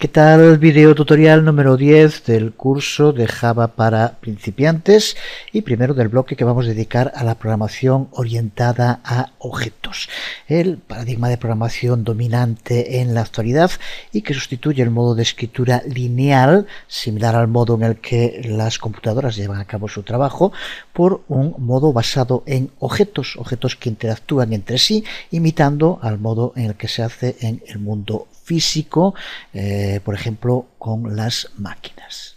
¿Qué tal? Video tutorial número 10 del curso de Java para principiantes y primero del bloque que vamos a dedicar a la programación orientada a objetos, el paradigma de programación dominante en la actualidad y que sustituye el modo de escritura lineal, similar al modo en el que las computadoras llevan a cabo su trabajo, por un modo basado en objetos que interactúan entre sí, imitando al modo en el que se hace en el mundo físico, por ejemplo, con las máquinas.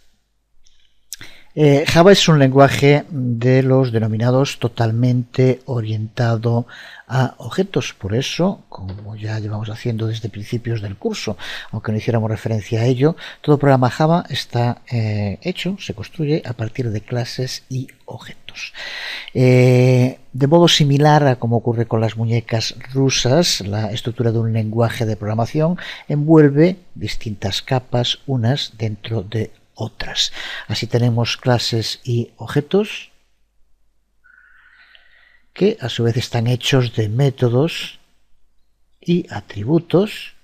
Java es un lenguaje de los denominados totalmente orientado a objetos. Por eso, como ya llevamos haciendo desde principios del curso, aunque no hiciéramos referencia a ello, todo programa Java está se construye a partir de clases y objetos. De modo similar a como ocurre con las muñecas rusas, la estructura de un lenguaje de programación envuelve distintas capas unas dentro de otras. Así tenemos clases y objetos que a su vez están hechos de métodos y atributos.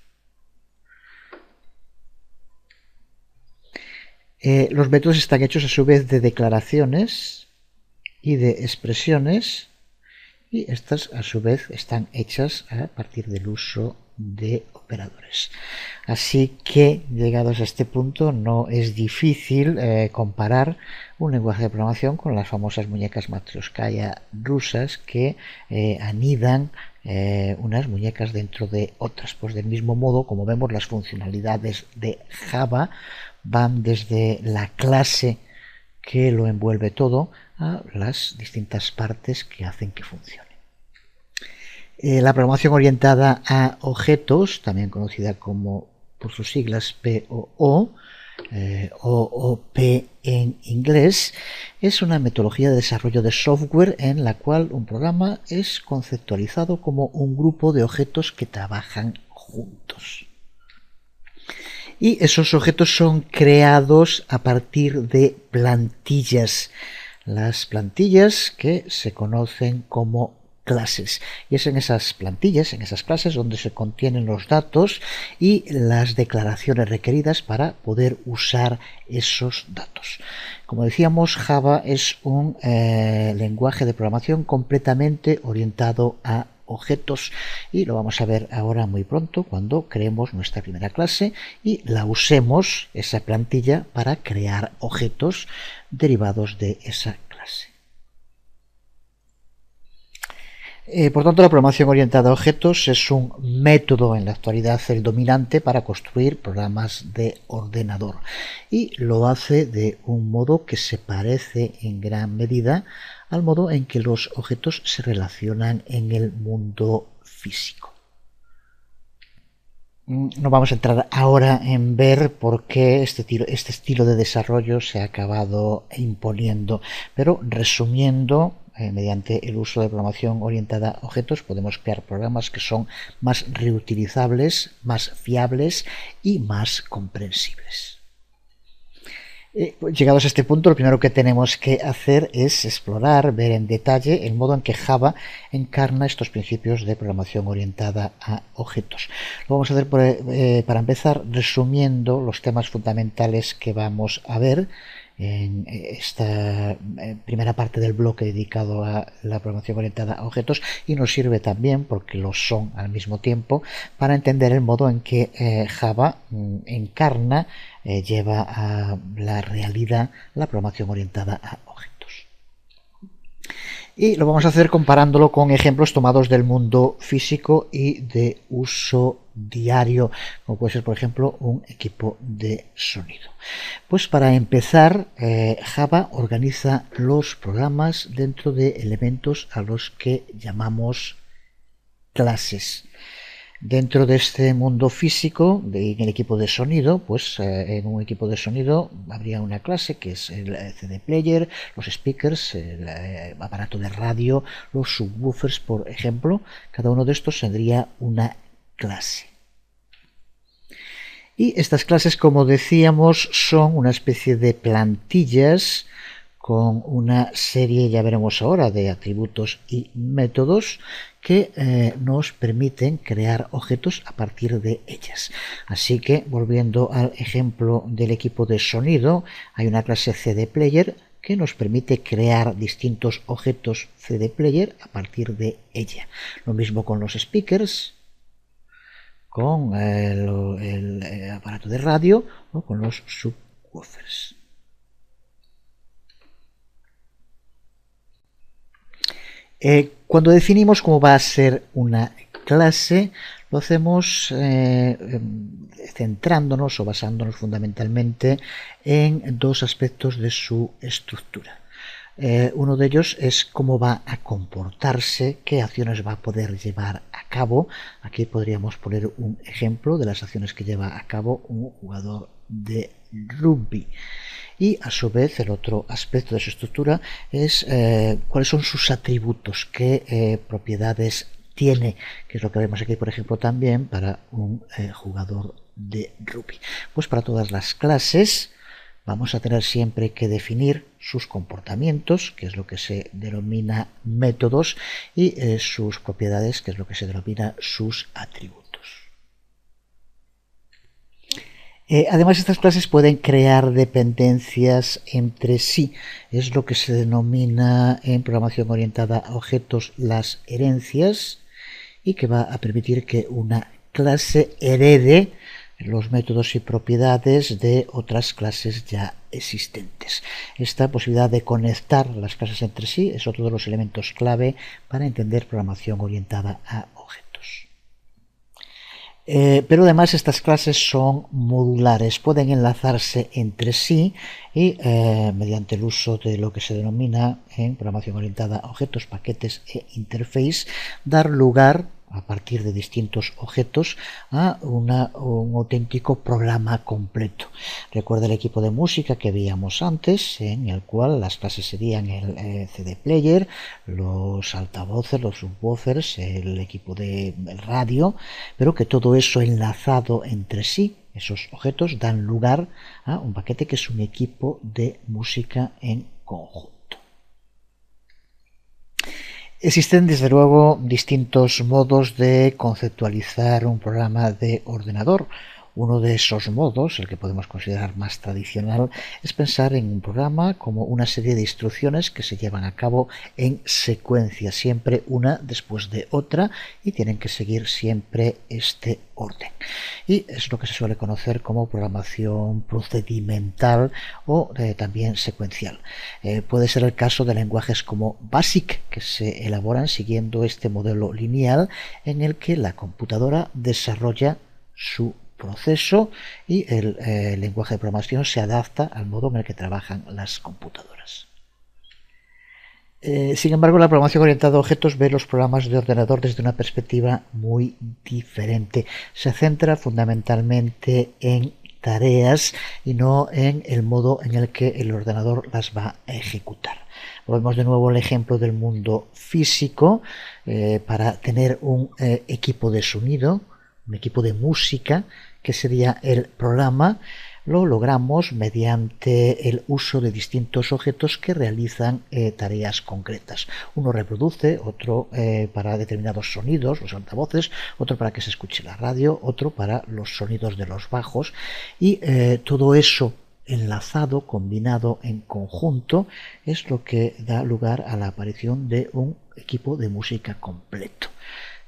Los métodos están hechos a su vez de declaraciones y de expresiones, y estas a su vez están hechas a partir del uso de operadores. Así que, llegados a este punto, no es difícil comparar un lenguaje de programación con las famosas muñecas Matryoshkaya rusas que anidan unas muñecas dentro de otras. Pues del mismo modo, como vemos, las funcionalidades de Java van desde la clase que lo envuelve todo a las distintas partes que hacen que funcione. La programación orientada a objetos, también conocida como por sus siglas POO, OOP en inglés, es una metodología de desarrollo de software en la cual un programa es conceptualizado como un grupo de objetos que trabajan juntos. Y esos objetos son creados a partir de plantillas. Las plantillas que se conocen como clases, y es en esas plantillas, en esas clases, donde se contienen los datos y las declaraciones requeridas para poder usar esos datos. Como decíamos, Java es un lenguaje de programación completamente orientado a objetos, y lo vamos a ver ahora muy pronto cuando creemos nuestra primera clase y la usemos, esa plantilla, para crear objetos derivados de esa clase. Por tanto, la programación orientada a objetos es un método en la actualidad el dominante para construir programas de ordenador, y lo hace de un modo que se parece en gran medida al modo en que los objetos se relacionan en el mundo físico. No vamos a entrar ahora en ver por qué este estilo de desarrollo se ha acabado imponiendo, pero resumiendo, mediante el uso de programación orientada a objetos podemos crear programas que son más reutilizables, más fiables y más comprensibles. Llegados a este punto, lo primero que tenemos que hacer es explorar, ver en detalle el modo en que Java encarna estos principios de programación orientada a objetos. Lo vamos a hacer para empezar resumiendo los temas fundamentales que vamos a ver en esta primera parte del bloque dedicado a la programación orientada a objetos, y nos sirve también, porque lo son al mismo tiempo, para entender el modo en que Java encarna, lleva a la realidad la programación orientada a objetos. Y lo vamos a hacer comparándolo con ejemplos tomados del mundo físico y de uso diario, como puede ser, por ejemplo, un equipo de sonido. Pues para empezar, Java organiza los programas dentro de elementos a los que llamamos clases. Dentro de este mundo físico, en el equipo de sonido, pues en un equipo de sonido habría una clase que es el CD player, los speakers, el aparato de radio, los subwoofers, por ejemplo. Cada uno de estos tendría una clase. Y estas clases, como decíamos, son una especie de plantillas con una serie, ya veremos ahora, de atributos y métodos que nos permiten crear objetos a partir de ellas. Así que, volviendo al ejemplo del equipo de sonido, hay una clase CD Player que nos permite crear distintos objetos CD Player a partir de ella. Lo mismo con los speakers, con el aparato de radio o con los subwoofers. Cuando definimos cómo va a ser una clase, lo hacemos centrándonos o basándonos fundamentalmente en dos aspectos de su estructura. Uno de ellos es cómo va a comportarse, qué acciones va a poder llevar a cabo. Aquí podríamos poner un ejemplo de las acciones que lleva a cabo un jugador de rugby. Y a su vez el otro aspecto de su estructura es cuáles son sus atributos, qué propiedades tiene, que es lo que vemos aquí por ejemplo también para un jugador de rugby. Pues para todas las clases vamos a tener siempre que definir sus comportamientos, que es lo que se denomina métodos, y sus propiedades, que es lo que se denomina sus atributos. Además, estas clases pueden crear dependencias entre sí. Es lo que se denomina en programación orientada a objetos las herencias, y que va a permitir que una clase herede los métodos y propiedades de otras clases ya existentes. Esta posibilidad de conectar las clases entre sí es otro de los elementos clave para entender programación orientada a objetos. Pero además estas clases son modulares, pueden enlazarse entre sí y mediante el uso de lo que se denomina en programación orientada a objetos, paquetes e interface, dar lugar a partir de distintos objetos a un auténtico programa completo. Recuerda el equipo de música que veíamos antes, en el cual las clases serían el CD player, los altavoces, los subwoofers, el equipo de radio, pero que todo eso enlazado entre sí, esos objetos dan lugar a un paquete que es un equipo de música en conjunto. Existen desde luego distintos modos de conceptualizar un programa de ordenador. Uno de esos modos, el que podemos considerar más tradicional, es pensar en un programa como una serie de instrucciones que se llevan a cabo en secuencia, siempre una después de otra, y tienen que seguir siempre este orden. Y es lo que se suele conocer como programación procedimental o también secuencial. Puede ser el caso de lenguajes como BASIC, que se elaboran siguiendo este modelo lineal en el que la computadora desarrolla su proceso y el lenguaje de programación se adapta al modo en el que trabajan las computadoras. Sin embargo, la programación orientada a objetos ve los programas de ordenador desde una perspectiva muy diferente. Se centra fundamentalmente en tareas y no en el modo en el que el ordenador las va a ejecutar. Volvemos de nuevo al ejemplo del mundo físico. Para tener un equipo de sonido, un equipo de música, que sería el programa, lo logramos mediante el uso de distintos objetos que realizan tareas concretas. Uno reproduce, otro para determinados sonidos, los altavoces, otro para que se escuche la radio, otro para los sonidos de los bajos, y todo eso enlazado, combinado en conjunto, es lo que da lugar a la aparición de un equipo de música completo.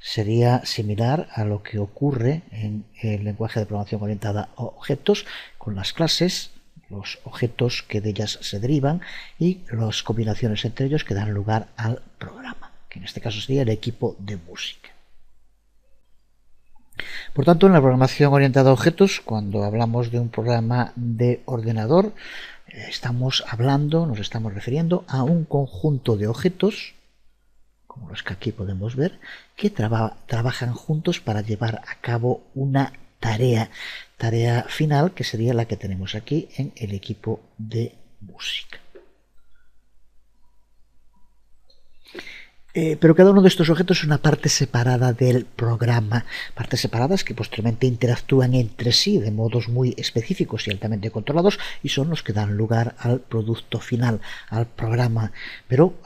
Sería similar a lo que ocurre en el lenguaje de programación orientada a objetos, con las clases, los objetos que de ellas se derivan y las combinaciones entre ellos que dan lugar al programa, que en este caso sería el equipo de música. Por tanto, en la programación orientada a objetos, cuando hablamos de un programa de ordenador, nos estamos refiriendo a un conjunto de objetos, como los que aquí podemos ver, que trabajan juntos para llevar a cabo una tarea final, que sería la que tenemos aquí en el equipo de música. Pero cada uno de estos objetos es una parte separada del programa, partes separadas que posteriormente interactúan entre sí de modos muy específicos y altamente controlados y son los que dan lugar al producto final, al programa, pero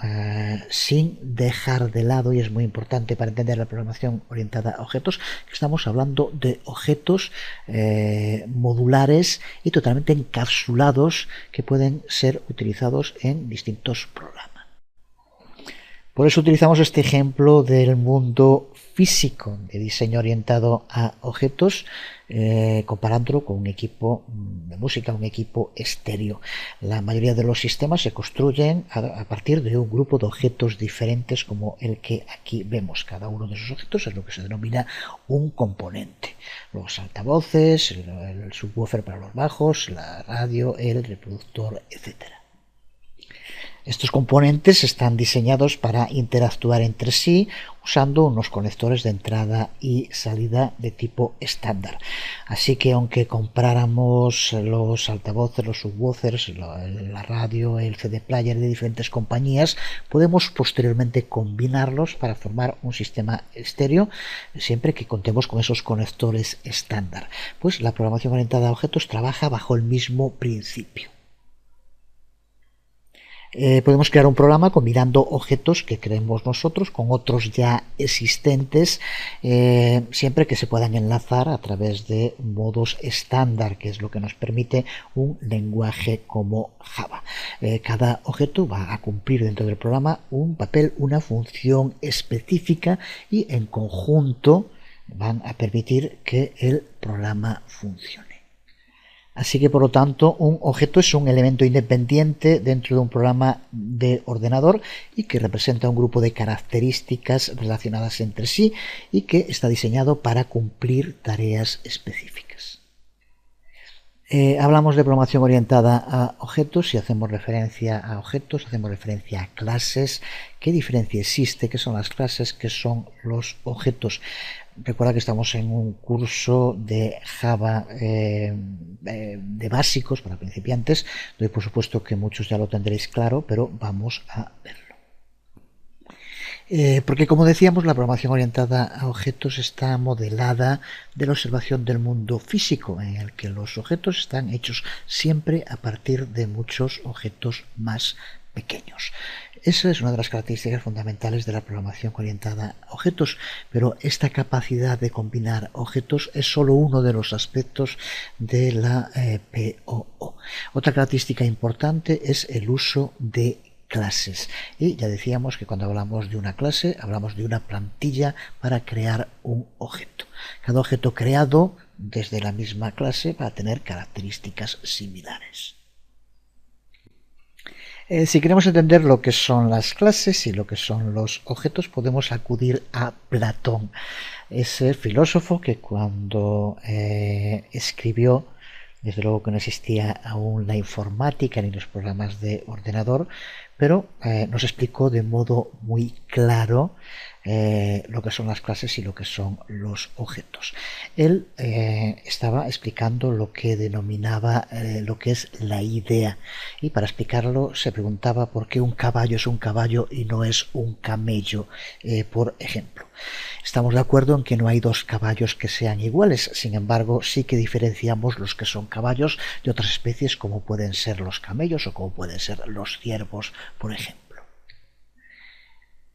sin dejar de lado, y es muy importante para entender la programación orientada a objetos, que estamos hablando de objetos modulares y totalmente encapsulados que pueden ser utilizados en distintos programas. Por eso utilizamos este ejemplo del mundo físico de diseño orientado a objetos, comparándolo con un equipo de música, un equipo estéreo. La mayoría de los sistemas se construyen a partir de un grupo de objetos diferentes como el que aquí vemos. Cada uno de esos objetos es lo que se denomina un componente. Los altavoces, el subwoofer para los bajos, la radio, el reproductor, etcétera. Estos componentes están diseñados para interactuar entre sí usando unos conectores de entrada y salida de tipo estándar. Así que aunque compráramos los altavoces, los subwoofers, la radio, el CD player de diferentes compañías, podemos posteriormente combinarlos para formar un sistema estéreo siempre que contemos con esos conectores estándar. Pues la programación orientada a objetos trabaja bajo el mismo principio. Podemos crear un programa combinando objetos que creemos nosotros con otros ya existentes, siempre que se puedan enlazar a través de modos estándar, que es lo que nos permite un lenguaje como Java. Cada objeto va a cumplir dentro del programa un papel, una función específica y en conjunto van a permitir que el programa funcione. Así que, por lo tanto, un objeto es un elemento independiente dentro de un programa de ordenador y que representa un grupo de características relacionadas entre sí y que está diseñado para cumplir tareas específicas. Hablamos de programación orientada a objetos y hacemos referencia a objetos, hacemos referencia a clases. ¿Qué diferencia existe? ¿Qué son las clases? ¿Qué son los objetos? Recuerda que estamos en un curso de Java de básicos para principiantes. Doy por supuesto que muchos ya lo tendréis claro, pero vamos a verlo. Porque, como decíamos, la programación orientada a objetos está modelada de la observación del mundo físico, en el que los objetos están hechos siempre a partir de muchos objetos más pequeños. Esa es una de las características fundamentales de la programación orientada a objetos, pero esta capacidad de combinar objetos es solo uno de los aspectos de la POO. Otra característica importante es el uso de clases. Y ya decíamos que cuando hablamos de una clase, hablamos de una plantilla para crear un objeto. Cada objeto creado desde la misma clase va a tener características similares. Si queremos entender lo que son las clases y lo que son los objetos, podemos acudir a Platón, ese filósofo que cuando escribió, desde luego que no existía aún la informática ni los programas de ordenador, pero nos explicó de modo muy claro lo que son las clases y lo que son los objetos. Él estaba explicando lo que denominaba lo que es la idea, y para explicarlo se preguntaba por qué un caballo es un caballo y no es un camello, por ejemplo. Estamos de acuerdo en que no hay dos caballos que sean iguales, sin embargo sí que diferenciamos los que son caballos de otras especies como pueden ser los camellos o como pueden ser los ciervos, por ejemplo.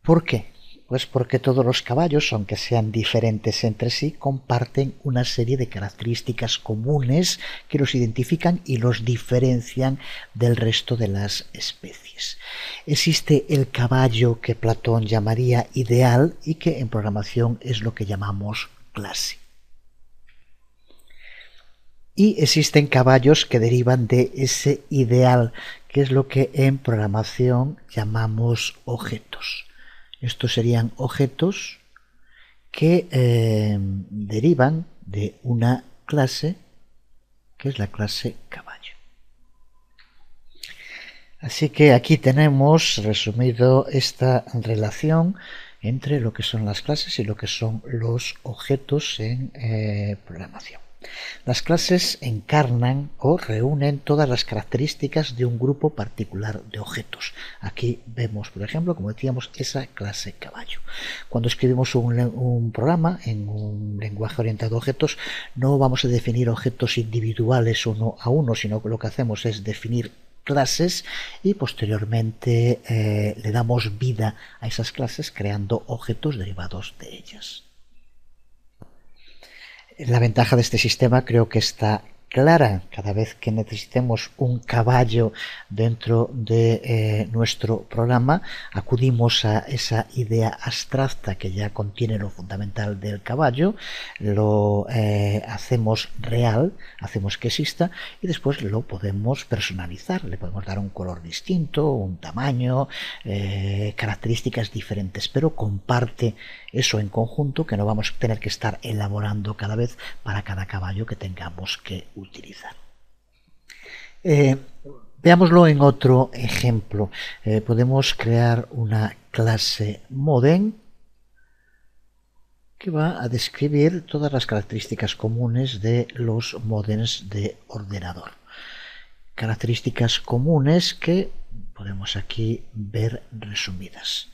¿Por qué? Pues porque todos los caballos, aunque sean diferentes entre sí, comparten una serie de características comunes que los identifican y los diferencian del resto de las especies. Existe el caballo que Platón llamaría ideal y que en programación es lo que llamamos clase. Y existen caballos que derivan de ese ideal, que es lo que en programación llamamos objetos. Estos serían objetos que derivan de una clase, que es la clase caballo. Así que aquí tenemos resumido esta relación entre lo que son las clases y lo que son los objetos en programación. Las clases encarnan o reúnen todas las características de un grupo particular de objetos. Aquí vemos, por ejemplo, como decíamos, esa clase caballo. Cuando escribimos un programa en un lenguaje orientado a objetos, no vamos a definir objetos individuales uno a uno, sino que lo que hacemos es definir clases y posteriormente le damos vida a esas clases creando objetos derivados de ellas. La ventaja de este sistema creo que está clara. Cada vez que necesitemos un caballo dentro de nuestro programa, acudimos a esa idea abstracta que ya contiene lo fundamental del caballo, lo hacemos real, hacemos que exista y después lo podemos personalizar, le podemos dar un color distinto, un tamaño, características diferentes, pero comparte eso en conjunto que no vamos a tener que estar elaborando cada vez para cada caballo que tengamos que utilizar. Veámoslo en otro ejemplo. Podemos crear una clase modem que va a describir todas las características comunes de los modems de ordenador. Características comunes que podemos aquí ver resumidas.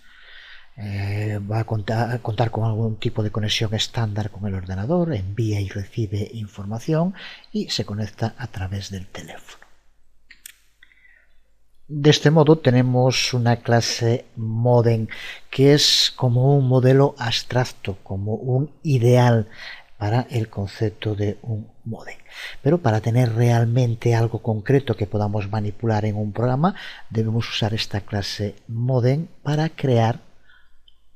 Va a contar con algún tipo de conexión estándar con el ordenador, envía y recibe información y se conecta a través del teléfono. De este modo tenemos una clase modem que es como un modelo abstracto, como un ideal para el concepto de un modem. Pero para tener realmente algo concreto que podamos manipular en un programa, debemos usar esta clase modem para crear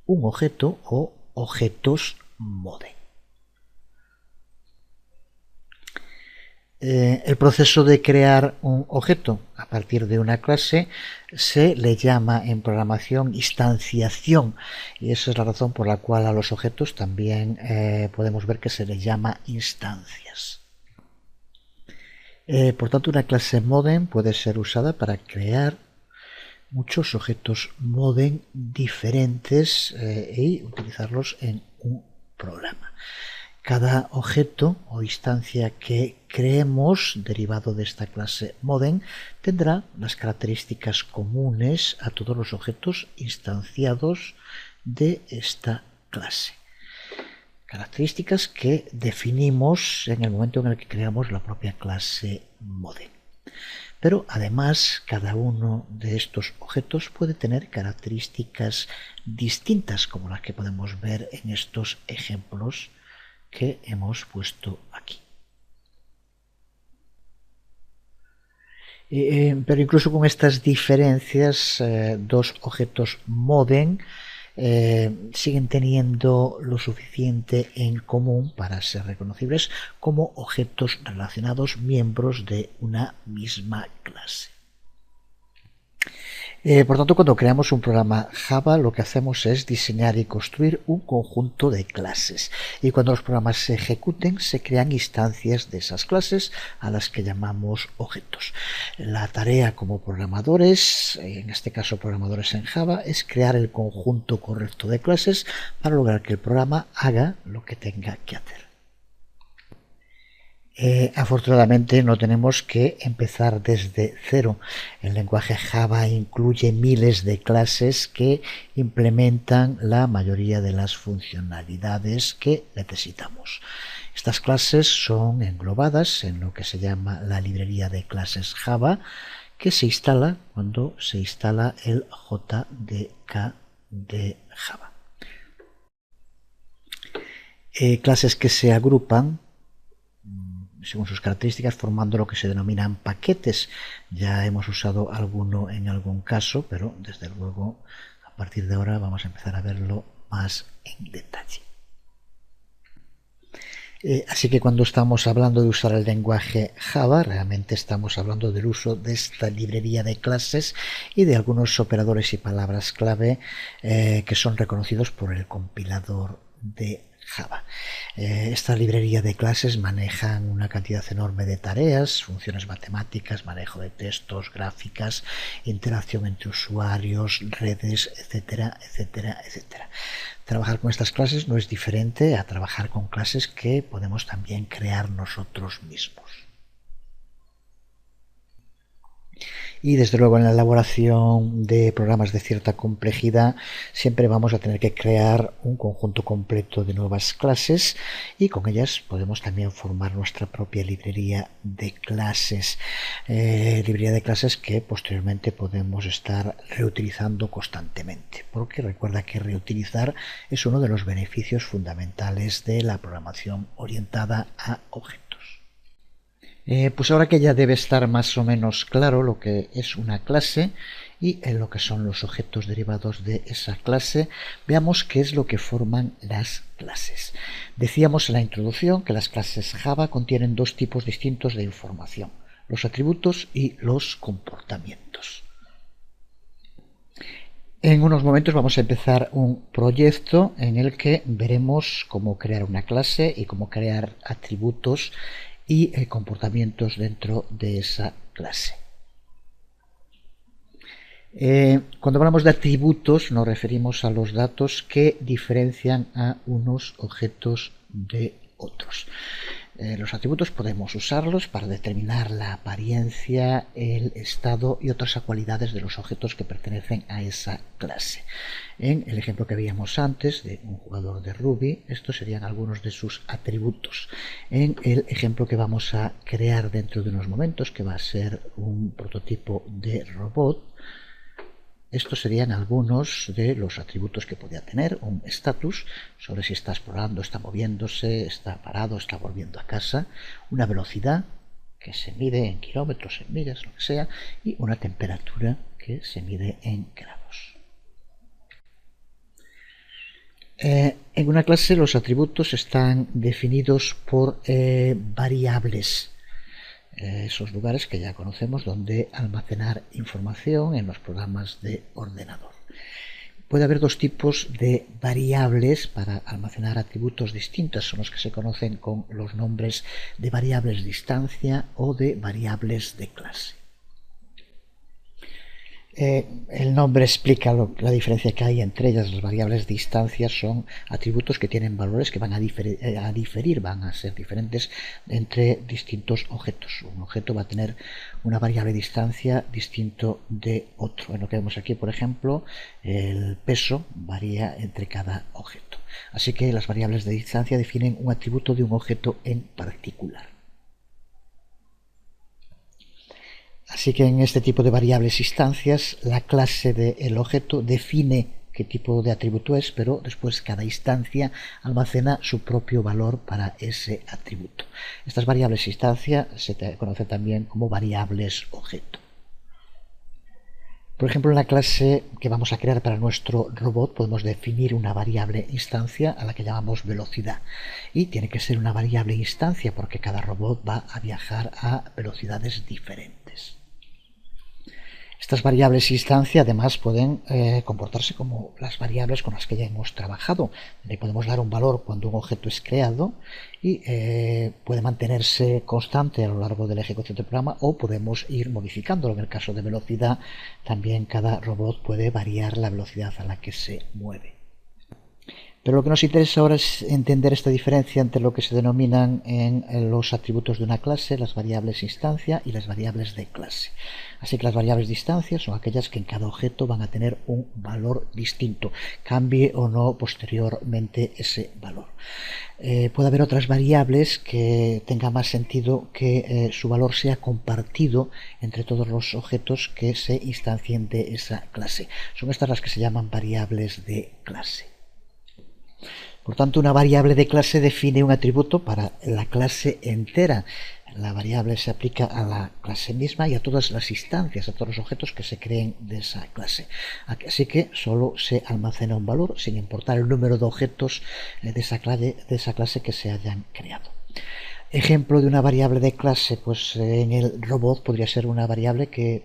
un objeto o objetos modem. El proceso de crear un objeto a partir de una clase se le llama en programación instanciación y esa es la razón por la cual a los objetos también podemos ver que se les llama instancias. Por tanto, una clase modem puede ser usada para crear muchos objetos modem diferentes y utilizarlos en un programa. Cada objeto o instancia que creemos derivado de esta clase modem tendrá las características comunes a todos los objetos instanciados de esta clase. Características que definimos en el momento en el que creamos la propia clase modem. Pero además cada uno de estos objetos puede tener características distintas como las que podemos ver en estos ejemplos que hemos puesto aquí. Pero incluso con estas diferencias, dos objetos modem siguen teniendo lo suficiente en común para ser reconocibles como objetos relacionados, miembros de una misma clase. Por tanto, cuando creamos un programa Java, lo que hacemos es diseñar y construir un conjunto de clases. Y cuando los programas se ejecuten, se crean instancias de esas clases a las que llamamos objetos. La tarea como programadores, en este caso programadores en Java, es crear el conjunto correcto de clases para lograr que el programa haga lo que tenga que hacer. Afortunadamente no tenemos que empezar desde cero. El lenguaje Java incluye miles de clases que implementan la mayoría de las funcionalidades que necesitamos. Estas clases son englobadas en lo que se llama la librería de clases Java, que se instala cuando se instala el JDK de Java. Clases que se agrupan según sus características, formando lo que se denominan paquetes. Ya hemos usado alguno en algún caso, pero desde luego a partir de ahora vamos a empezar a verlo más en detalle. Así que cuando estamos hablando de usar el lenguaje Java, realmente estamos hablando del uso de esta librería de clases y de algunos operadores y palabras clave que son reconocidos por el compilador de Java. Esta librería de clases manejan una cantidad enorme de tareas, funciones matemáticas, manejo de textos, gráficas, interacción entre usuarios, redes, etcétera, etcétera, etcétera. Trabajar con estas clases no es diferente a trabajar con clases que podemos también crear nosotros mismos. Y desde luego en la elaboración de programas de cierta complejidad siempre vamos a tener que crear un conjunto completo de nuevas clases y con ellas podemos también formar nuestra propia librería de clases. Librería de clases que posteriormente podemos estar reutilizando constantemente, porque recuerda que reutilizar es uno de los beneficios fundamentales de la programación orientada a objetos. Pues ahora que ya debe estar más o menos claro lo que es una clase y lo que son los objetos derivados de esa clase, veamos qué es lo que forman las clases. Decíamos en la introducción que las clases Java contienen dos tipos distintos de información, los atributos y los comportamientos. En unos momentos vamos a empezar un proyecto en el que veremos cómo crear una clase y cómo crear atributos y comportamientos dentro de esa clase. Cuando hablamos de atributos nos referimos a los datos que diferencian a unos objetos de otros. Los atributos podemos usarlos para determinar la apariencia, el estado y otras cualidades de los objetos que pertenecen a esa clase. En el ejemplo que veíamos antes de un jugador de rugby, estos serían algunos de sus atributos. En el ejemplo que vamos a crear dentro de unos momentos, que va a ser un prototipo de robot, estos serían algunos de los atributos que podría tener un status sobre si está explorando, está moviéndose, está parado, está volviendo a casa, una velocidad que se mide en kilómetros, en millas, lo que sea, y una temperatura que se mide en grados. En una clase los atributos están definidos por variables. Esos lugares que ya conocemos donde almacenar información en los programas de ordenador. Puede haber dos tipos de variables para almacenar atributos distintos, son los que se conocen con los nombres de variables de instancia o de variables de clase. El nombre explica la diferencia que hay entre ellas. Las variables de instancia son atributos que tienen valores que van a diferir, van a ser diferentes entre distintos objetos. Un objeto va a tener una variable de instancia distinto de otro. En lo que vemos aquí, por ejemplo, el peso varía entre cada objeto. Así que las variables de distancia definen un atributo de un objeto en particular. Así que en este tipo de variables instancias, la clase del objeto define qué tipo de atributo es, pero después cada instancia almacena su propio valor para ese atributo. Estas variables instancia se conocen también como variables objeto. Por ejemplo, en la clase que vamos a crear para nuestro robot podemos definir una variable instancia a la que llamamos velocidad. Y tiene que ser una variable instancia porque cada robot va a viajar a velocidades diferentes. Estas variables instancia además pueden comportarse como las variables con las que ya hemos trabajado. Le podemos dar un valor cuando un objeto es creado y puede mantenerse constante a lo largo de la ejecución del programa o podemos ir modificándolo. En el caso de velocidad, también cada robot puede variar la velocidad a la que se mueve. Pero lo que nos interesa ahora es entender esta diferencia entre lo que se denominan en los atributos de una clase, las variables instancia y las variables de clase. Así que las variables de instancia son aquellas que en cada objeto van a tener un valor distinto, cambie o no posteriormente ese valor. Puede haber otras variables que tenga más sentido que su valor sea compartido entre todos los objetos que se instancien de esa clase. Son estas las que se llaman variables de clase. Por tanto, una variable de clase define un atributo para la clase entera. La variable se aplica a la clase misma y a todas las instancias, a todos los objetos que se creen de esa clase. Así que solo se almacena un valor sin importar el número de objetos de esa clase que se hayan creado. Ejemplo de una variable de clase, pues en el robot podría ser una variable que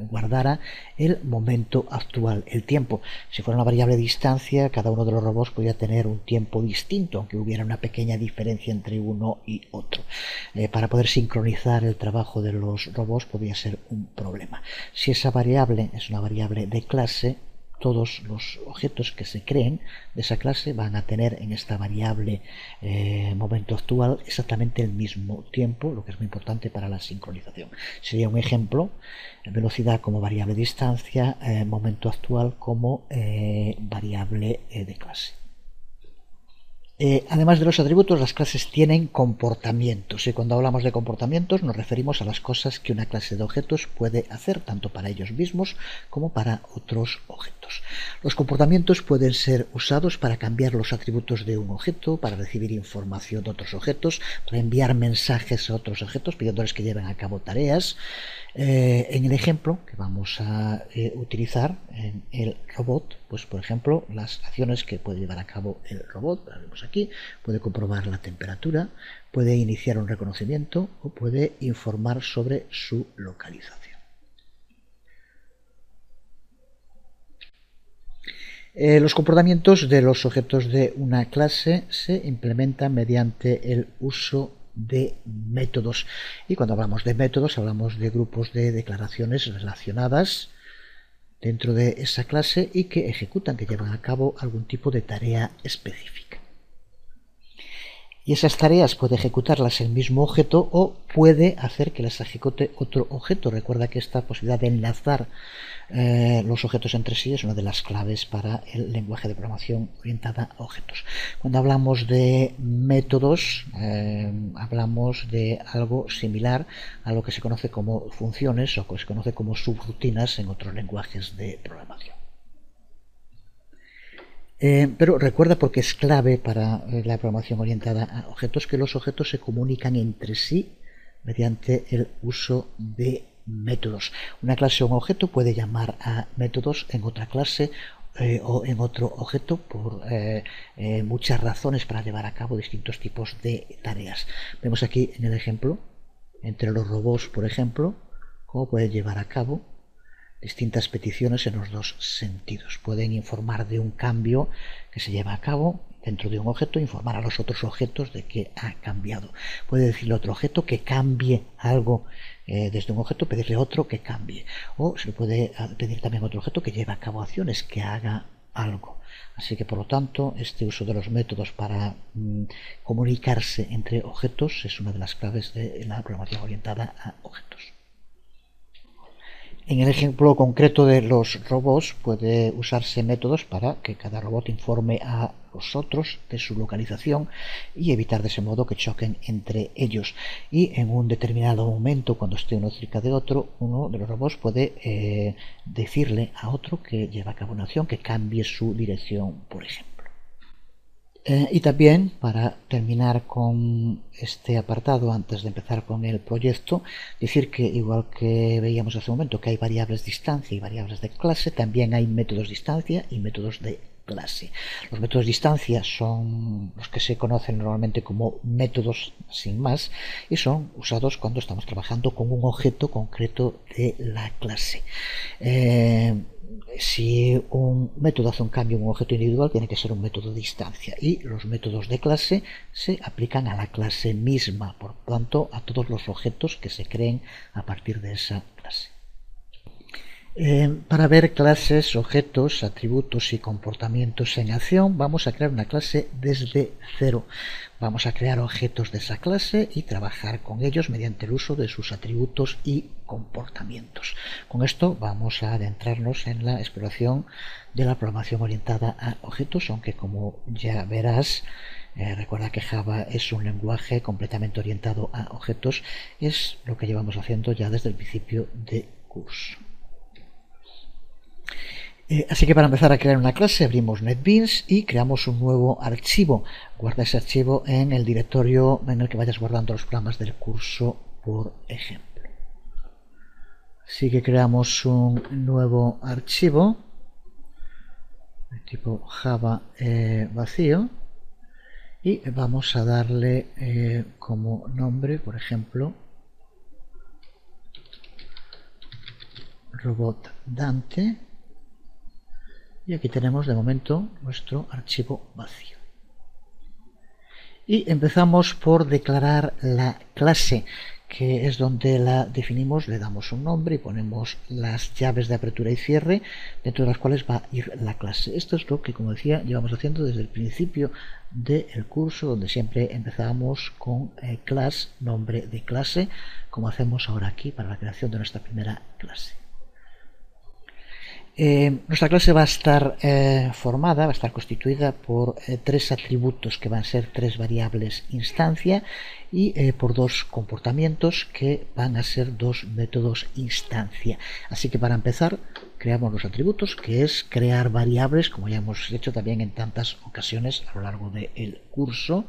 guardara el momento actual, el tiempo. Si fuera una variable de distancia, cada uno de los robots podría tener un tiempo distinto, aunque hubiera una pequeña diferencia entre uno y otro. Para poder sincronizar el trabajo de los robots podría ser un problema. Si esa variable es una variable de clase, todos los objetos que se creen de esa clase van a tener en esta variable momento actual exactamente el mismo tiempo, lo que es muy importante para la sincronización. Sería un ejemplo: velocidad como variable de distancia, momento actual como variable de clase. Además de los atributos, las clases tienen comportamientos, y cuando hablamos de comportamientos nos referimos a las cosas que una clase de objetos puede hacer, tanto para ellos mismos como para otros objetos. Los comportamientos pueden ser usados para cambiar los atributos de un objeto, para recibir información de otros objetos, para enviar mensajes a otros objetos pidiéndoles que lleven a cabo tareas. En el ejemplo que vamos a utilizar en el robot, pues por ejemplo, las acciones que puede llevar a cabo el robot, la vemos aquí: puede comprobar la temperatura, puede iniciar un reconocimiento o puede informar sobre su localización. Los comportamientos de los objetos de una clase se implementan mediante el uso de métodos, y cuando hablamos de métodos hablamos de grupos de declaraciones relacionadas dentro de esa clase y que ejecutan, que llevan a cabo algún tipo de tarea específica. Y esas tareas puede ejecutarlas el mismo objeto o puede hacer que las ejecute otro objeto. Recuerda que esta posibilidad de enlazar los objetos entre sí es una de las claves para el lenguaje de programación orientada a objetos. Cuando hablamos de métodos, hablamos de algo similar a lo que se conoce como funciones o que se conoce como subrutinas en otros lenguajes de programación. Pero recuerda, porque es clave para la programación orientada a objetos, que los objetos se comunican entre sí mediante el uso de métodos. Una clase o un objeto puede llamar a métodos en otra clase o en otro objeto por muchas razones para llevar a cabo distintos tipos de tareas. Vemos aquí en el ejemplo, entre los robots, por ejemplo, cómo puede llevar a cabo distintas peticiones en los dos sentidos. Pueden informar de un cambio que se lleva a cabo dentro de un objeto, informar a los otros objetos de que ha cambiado. Puede decirle a otro objeto que cambie algo desde un objeto, pedirle a otro que cambie. O se le puede pedir también a otro objeto que lleve a cabo acciones, que haga algo. Así que, por lo tanto, este uso de los métodos para comunicarse entre objetos es una de las claves de la programación orientada a objetos. En el ejemplo concreto de los robots puede usarse métodos para que cada robot informe a los otros de su localización y evitar de ese modo que choquen entre ellos. Y en un determinado momento, cuando esté uno cerca de otro, uno de los robots puede decirle a otro que lleve a cabo una acción, que cambie su dirección, por ejemplo. Y también, para terminar con este apartado, antes de empezar con el proyecto, decir que, igual que veíamos hace un momento que hay variables de distancia y variables de clase, también hay métodos de distancia y métodos de clase. Los métodos de distancia son los que se conocen normalmente como métodos sin más, y son usados cuando estamos trabajando con un objeto concreto de la clase. Si un método hace un cambio en un objeto individual, tiene que ser un método de distancia, y los métodos de clase se aplican a la clase misma, por tanto a todos los objetos que se creen a partir de esa clase. Para ver clases, objetos, atributos y comportamientos en acción, vamos a crear una clase desde cero. Vamos a crear objetos de esa clase y trabajar con ellos mediante el uso de sus atributos y comportamientos. Con esto vamos a adentrarnos en la exploración de la programación orientada a objetos, aunque, como ya verás, recuerda que Java es un lenguaje completamente orientado a objetos. Es lo que llevamos haciendo ya desde el principio de curso. Así que, para empezar a crear una clase, abrimos NetBeans y creamos un nuevo archivo. Guarda ese archivo en el directorio en el que vayas guardando los programas del curso, por ejemplo. Así que creamos un nuevo archivo de tipo Java vacío y vamos a darle como nombre, por ejemplo, robot Dante, y aquí tenemos de momento nuestro archivo vacío. Y empezamos por declarar la clase, que es donde la definimos, le damos un nombre y ponemos las llaves de apertura y cierre, dentro de las cuales va a ir la clase. Esto es lo que, como decía, llevamos haciendo desde el principio del curso, donde siempre empezábamos con class, nombre de clase, como hacemos ahora aquí para la creación de nuestra primera clase. Nuestra clase va a estar formada, va a estar constituida por tres atributos que van a ser tres variables instancia y por dos comportamientos que van a ser dos métodos instancia. Así que para empezar creamos los atributos, que es crear variables, como ya hemos hecho también en tantas ocasiones a lo largo del curso.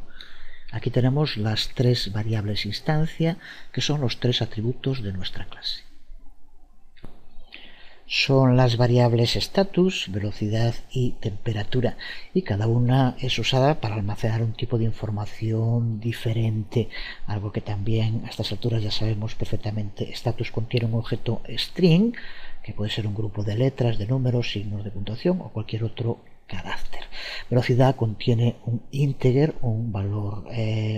Aquí tenemos las tres variables instancia, que son los tres atributos de nuestra clase. Son las variables status, velocidad y temperatura, y cada una es usada para almacenar un tipo de información diferente, algo que también a estas alturas ya sabemos perfectamente. Status contiene un objeto string, que puede ser un grupo de letras, de números, signos de puntuación o cualquier otro carácter. Velocidad contiene un integer, un valor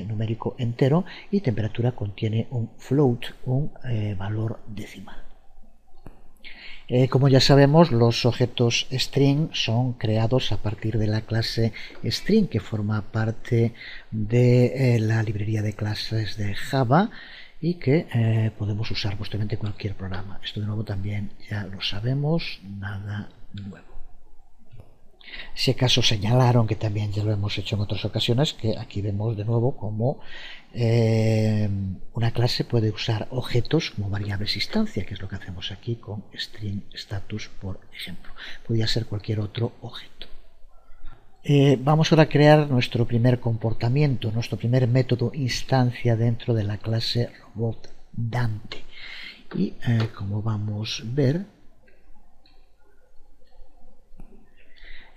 numérico entero, y temperatura contiene un float, un valor decimal. Como ya sabemos, los objetos string son creados a partir de la clase string, que forma parte de la librería de clases de Java y que podemos usar posteriormente en cualquier programa. Esto de nuevo también ya lo sabemos, nada nuevo. Si acaso señalaron, que también ya lo hemos hecho en otras ocasiones, que aquí vemos de nuevo cómo una clase puede usar objetos como variables instancia, que es lo que hacemos aquí con string status, por ejemplo. Podría ser cualquier otro objeto. Vamos ahora a crear nuestro primer comportamiento, nuestro primer método instancia dentro de la clase robot Dante. Y como vamos a ver,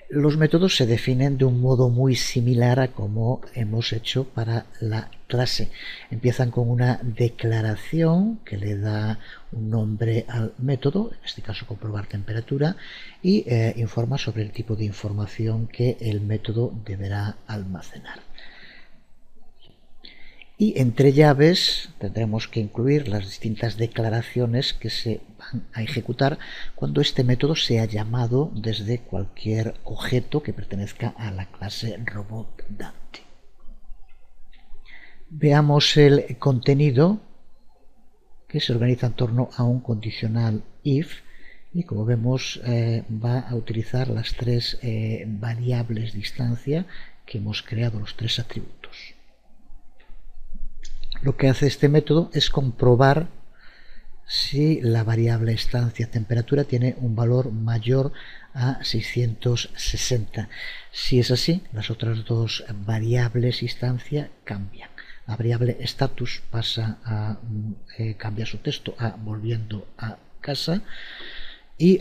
los métodos se definen de un modo muy similar a como hemos hecho para la clase. Empiezan con una declaración que le da un nombre al método, en este caso comprobar temperatura, y informa sobre el tipo de información que el método deberá almacenar. Y entre llaves tendremos que incluir las distintas declaraciones que se van a ejecutar cuando este método sea llamado desde cualquier objeto que pertenezca a la clase robot Dante. Veamos el contenido, que se organiza en torno a un condicional if, y como vemos va a utilizar las tres variables de instancia que hemos creado, los tres atributos. Lo que hace este método es comprobar si la variable instancia temperatura tiene un valor mayor a 660. Si es así, las otras dos variables instancia cambian. La variable status pasa a cambiar su texto a volviendo a casa, y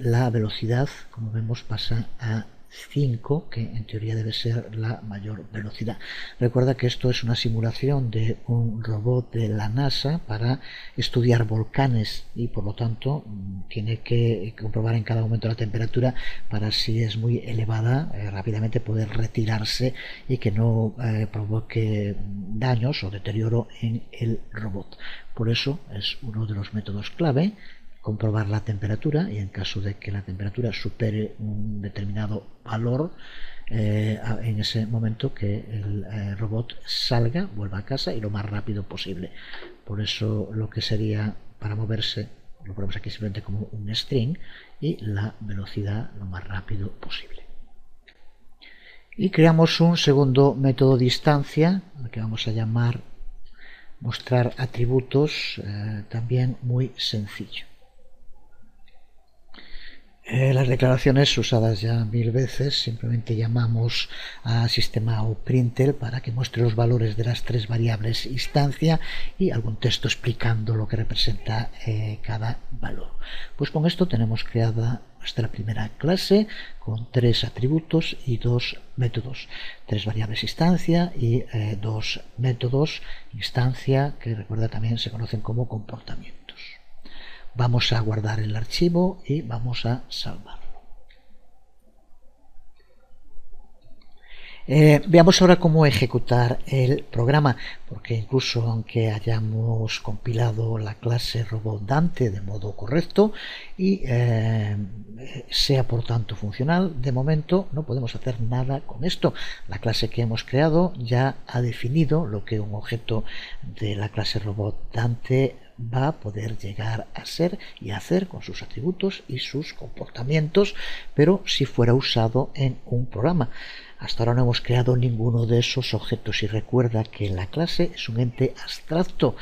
la velocidad, como vemos, pasa a 5, que en teoría debe ser la mayor velocidad. Recuerda que esto es una simulación de un robot de la NASA para estudiar volcanes, y por lo tanto tiene que comprobar en cada momento la temperatura para, si es muy elevada, rápidamente poder retirarse y que no provoque daños o deterioro en el robot. Por eso es uno de los métodos clave comprobar la temperatura, y en caso de que la temperatura supere un determinado valor, en ese momento que el robot salga, vuelva a casa y lo más rápido posible. Por eso lo que sería para moverse lo ponemos aquí simplemente como un string, y la velocidad lo más rápido posible. Y creamos un segundo método de instancia, al que vamos a llamar mostrar atributos, también muy sencillo. Las declaraciones usadas ya 1000 veces, simplemente llamamos a sistema o println para que muestre los valores de las tres variables instancia y algún texto explicando lo que representa cada valor. Pues con esto tenemos creada Esta es la primera clase con 3 atributos y 2 métodos. 3 variables instancia y 2 métodos instancia, que recuerda también se conocen como comportamientos. Vamos a guardar el archivo y vamos a salvarlo. Veamos ahora cómo ejecutar el programa, porque incluso aunque hayamos compilado la clase robot Dante de modo correcto y sea por tanto funcional, de momento no podemos hacer nada con esto. La clase que hemos creado ya ha definido lo que un objeto de la clase robot Dante va a poder llegar a ser y a hacer con sus atributos y sus comportamientos, pero si fuera usado en un programa. Hasta ahora no hemos creado ninguno de esos objetos y recuerda que la clase es un ente abstracto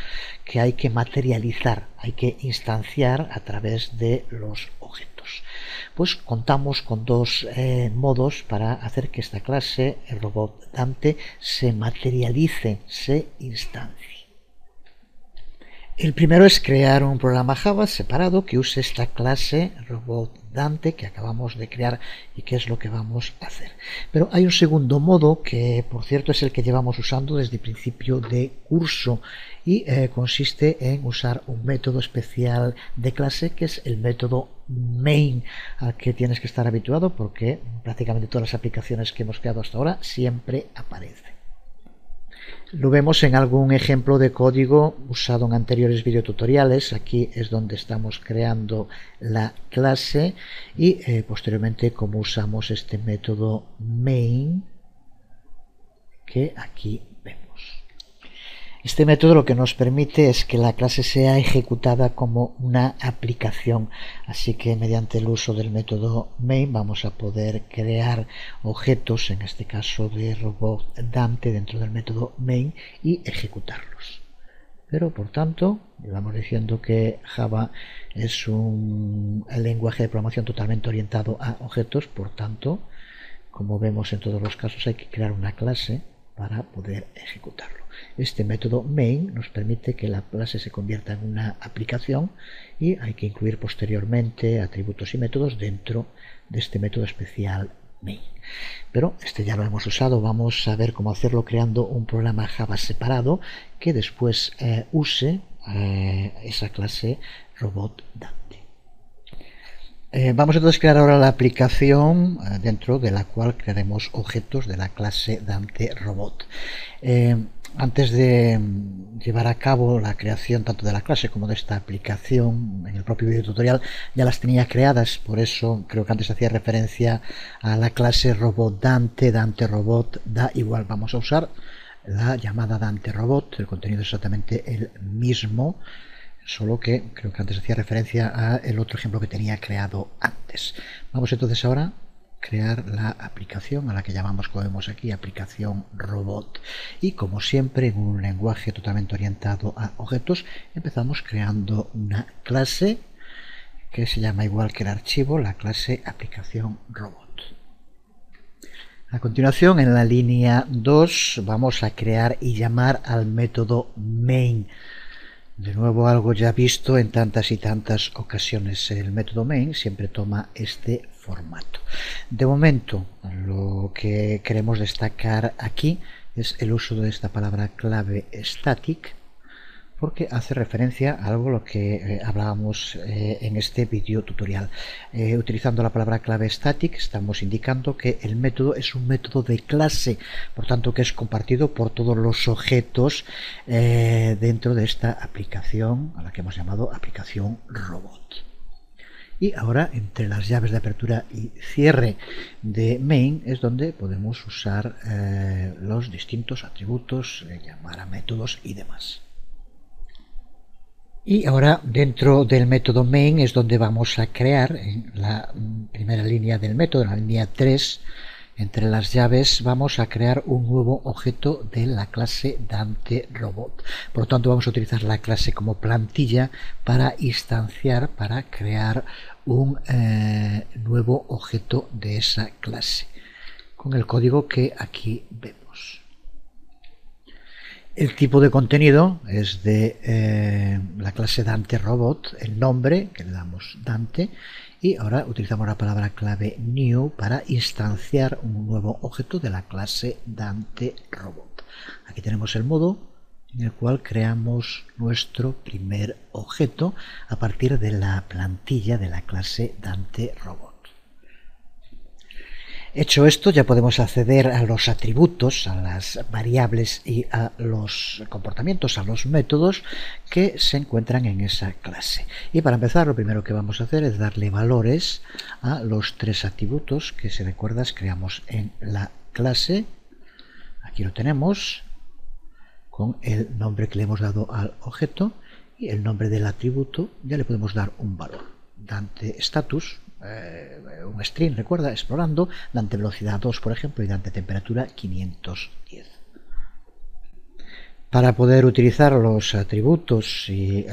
que hay que materializar, hay que instanciar a través de los objetos. Pues contamos con dos modos para hacer que esta clase, el robot Dante, se materialice, se instancie. El primero es crear un programa Java separado que use esta clase robot Dante que acabamos de crear y que es lo que vamos a hacer. Pero hay un segundo modo que, por cierto, es el que llevamos usando desde el principio de curso y consiste en usar un método especial de clase que es el método main, al que tienes que estar habituado porque prácticamente todas las aplicaciones que hemos creado hasta ahora siempre aparecen. Lo vemos en algún ejemplo de código usado en anteriores videotutoriales. Aquí es donde estamos creando la clase y posteriormente cómo usamos este método main que aquí vemos. Este método lo que nos permite es que la clase sea ejecutada como una aplicación, así que mediante el uso del método main vamos a poder crear objetos, en este caso de robot Dante, dentro del método main y ejecutarlos. Pero por tanto, vamos diciendo que Java es un lenguaje de programación totalmente orientado a objetos, por tanto, como vemos en todos los casos, hay que crear una clase para poder ejecutarlo. Este método main nos permite que la clase se convierta en una aplicación y hay que incluir posteriormente atributos y métodos dentro de este método especial main. Pero este ya lo hemos usado, vamos a ver cómo hacerlo creando un programa Java separado que después use esa clase robot Dante. Vamos entonces a crear ahora la aplicación dentro de la cual crearemos objetos de la clase Dante Robot. Antes de llevar a cabo la creación tanto de la clase como de esta aplicación, en el propio video tutorial ya las tenía creadas, por eso creo que antes hacía referencia a la clase robot Dante, Dante Robot, da igual, vamos a usar la llamada Dante Robot, el contenido es exactamente el mismo, solo que creo que antes hacía referencia a el otro ejemplo que tenía creado antes. Vamos entonces ahora a crear la aplicación a la que llamamos, como vemos aquí, aplicación robot, y como siempre en un lenguaje totalmente orientado a objetos empezamos creando una clase que se llama igual que el archivo, la clase aplicación robot. A continuación, en la línea 2 vamos a crear y llamar al método main. De nuevo, algo ya visto en tantas y tantas ocasiones. El método main siempre toma este formato. De momento, lo que queremos destacar aquí es el uso de esta palabra clave static, porque hace referencia a algo lo que hablábamos en este video tutorial. Utilizando la palabra clave static estamos indicando que el método es un método de clase, por tanto que es compartido por todos los objetos dentro de esta aplicación a la que hemos llamado aplicación robot. Y ahora entre las llaves de apertura y cierre de main es donde podemos usar los distintos atributos, llamar a métodos y demás. Y ahora dentro del método main es donde vamos a crear en la primera línea del método, en la línea 3, entre las llaves vamos a crear un nuevo objeto de la clase Dante Robot. Por lo tanto vamos a utilizar la clase como plantilla para instanciar, para crear un nuevo objeto de esa clase, con el código que aquí vemos. El tipo de contenido es de la clase Dante Robot, el nombre que le damos Dante y ahora utilizamos la palabra clave new para instanciar un nuevo objeto de la clase Dante Robot. Aquí tenemos el modo en el cual creamos nuestro primer objeto a partir de la plantilla de la clase Dante Robot. Hecho esto, ya podemos acceder a los atributos, a las variables y a los comportamientos, a los métodos que se encuentran en esa clase. Y para empezar, lo primero que vamos a hacer es darle valores a los tres atributos que, si recuerdas, creamos en la clase. Aquí lo tenemos con el nombre que le hemos dado al objeto y el nombre del atributo. Ya le podemos dar un valor. Dante status, un string, recuerda, explorando, Dante velocidad 2, por ejemplo, y Dante temperatura 510. Para poder utilizar los atributos y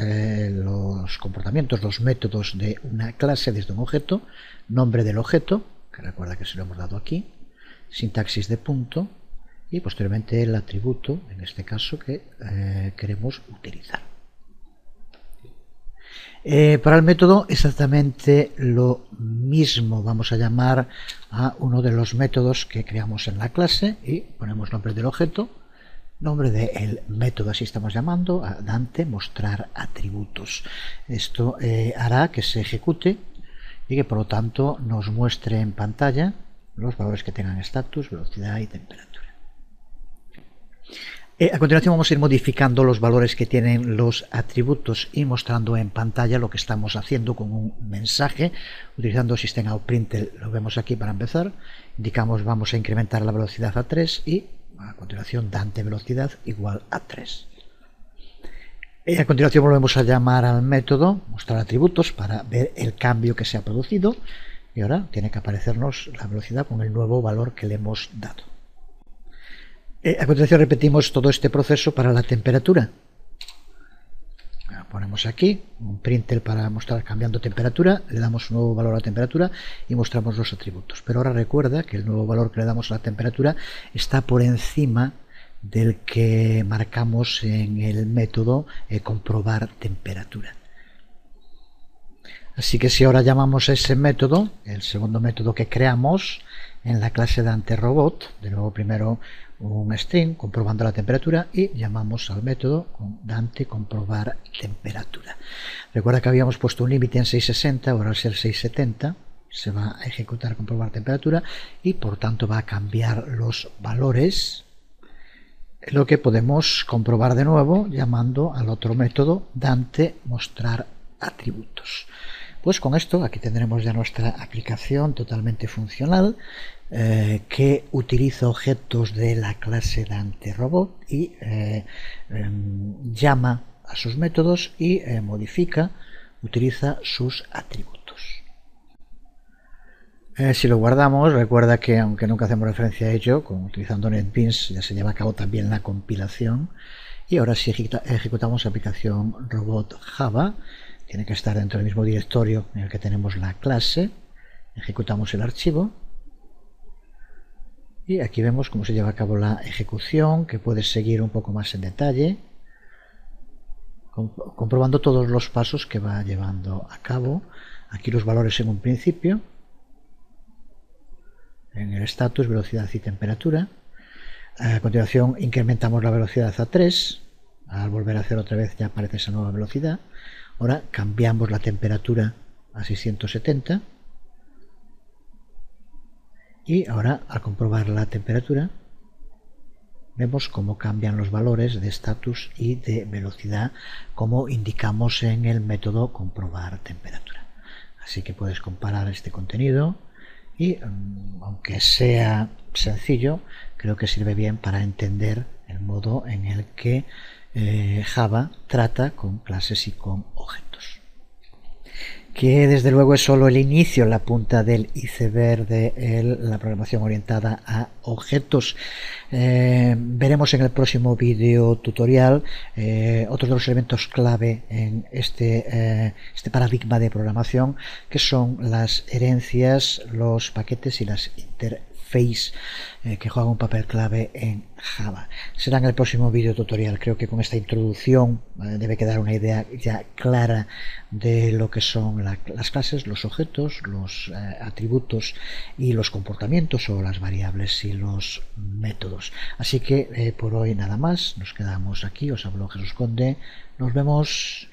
los comportamientos, los métodos de una clase desde un objeto, nombre del objeto, que recuerda que se lo hemos dado aquí, sintaxis de punto y posteriormente el atributo, en este caso, que queremos utilizar. Para el método exactamente lo mismo. Vamos a llamar a uno de los métodos que creamos en la clase y ponemos nombre del objeto, nombre del método, así estamos llamando a Dante mostrar atributos. Esto hará que se ejecute y que por lo tanto nos muestre en pantalla los valores que tengan status, velocidad y temperatura. A continuación vamos a ir modificando los valores que tienen los atributos y mostrando en pantalla lo que estamos haciendo con un mensaje utilizando system.out.println. Lo vemos aquí para empezar. Indicamos vamos a incrementar la velocidad a 3 y a continuación Dante velocidad igual a 3. A continuación volvemos a llamar al método mostrar atributos para ver el cambio que se ha producido y ahora tiene que aparecernos la velocidad con el nuevo valor que le hemos dado. A continuación repetimos todo este proceso para la temperatura. Ponemos aquí un println para mostrar cambiando temperatura, le damos un nuevo valor a la temperatura y mostramos los atributos. Pero ahora recuerda que el nuevo valor que le damos a la temperatura está por encima del que marcamos en el método comprobar temperatura. Así que si ahora llamamos a ese método, el segundo método que creamos en la clase Dante Robot, de nuevo primero un string comprobando la temperatura y llamamos al método con Dante comprobar temperatura. Recuerda que habíamos puesto un límite en 660, ahora al ser 670 se va a ejecutar comprobar temperatura y por tanto va a cambiar los valores, lo que podemos comprobar de nuevo llamando al otro método Dante mostrar atributos. Pues con esto aquí tendremos ya nuestra aplicación totalmente funcional que utiliza objetos de la clase Dante Robot y llama a sus métodos y modifica, utiliza sus atributos. Si lo guardamos, recuerda que aunque nunca hacemos referencia a ello, utilizando NetBeans ya se lleva a cabo también la compilación y ahora si ejecutamos la aplicación Robot Java, tiene que estar dentro del mismo directorio en el que tenemos la clase, ejecutamos el archivo y aquí vemos cómo se lleva a cabo la ejecución, que puedes seguir un poco más en detalle, comprobando todos los pasos que va llevando a cabo. Aquí los valores en un principio, en el status, velocidad y temperatura. A continuación incrementamos la velocidad a 3, al volver a hacer otra vez ya aparece esa nueva velocidad. Ahora cambiamos la temperatura a 670 y ahora al comprobar la temperatura vemos cómo cambian los valores de status y de velocidad como indicamos en el método comprobar temperatura. Así que puedes comparar este contenido y aunque sea sencillo, creo que sirve bien para entender el modo en el que Java trata con clases y con objetos. Que desde luego es solo el inicio, la punta del iceberg de la programación orientada a objetos. Veremos en el próximo vídeo tutorial otros de los elementos clave en este paradigma de programación, que son las herencias, los paquetes y las interfaces. face, que juegan un papel clave en Java. Será en el próximo vídeo tutorial. Creo que con esta introducción debe quedar una idea ya clara de lo que son las clases, los objetos, los atributos y los comportamientos, o las variables y los métodos. Así que por hoy nada más, nos quedamos aquí. Os habló Jesús Conde, nos vemos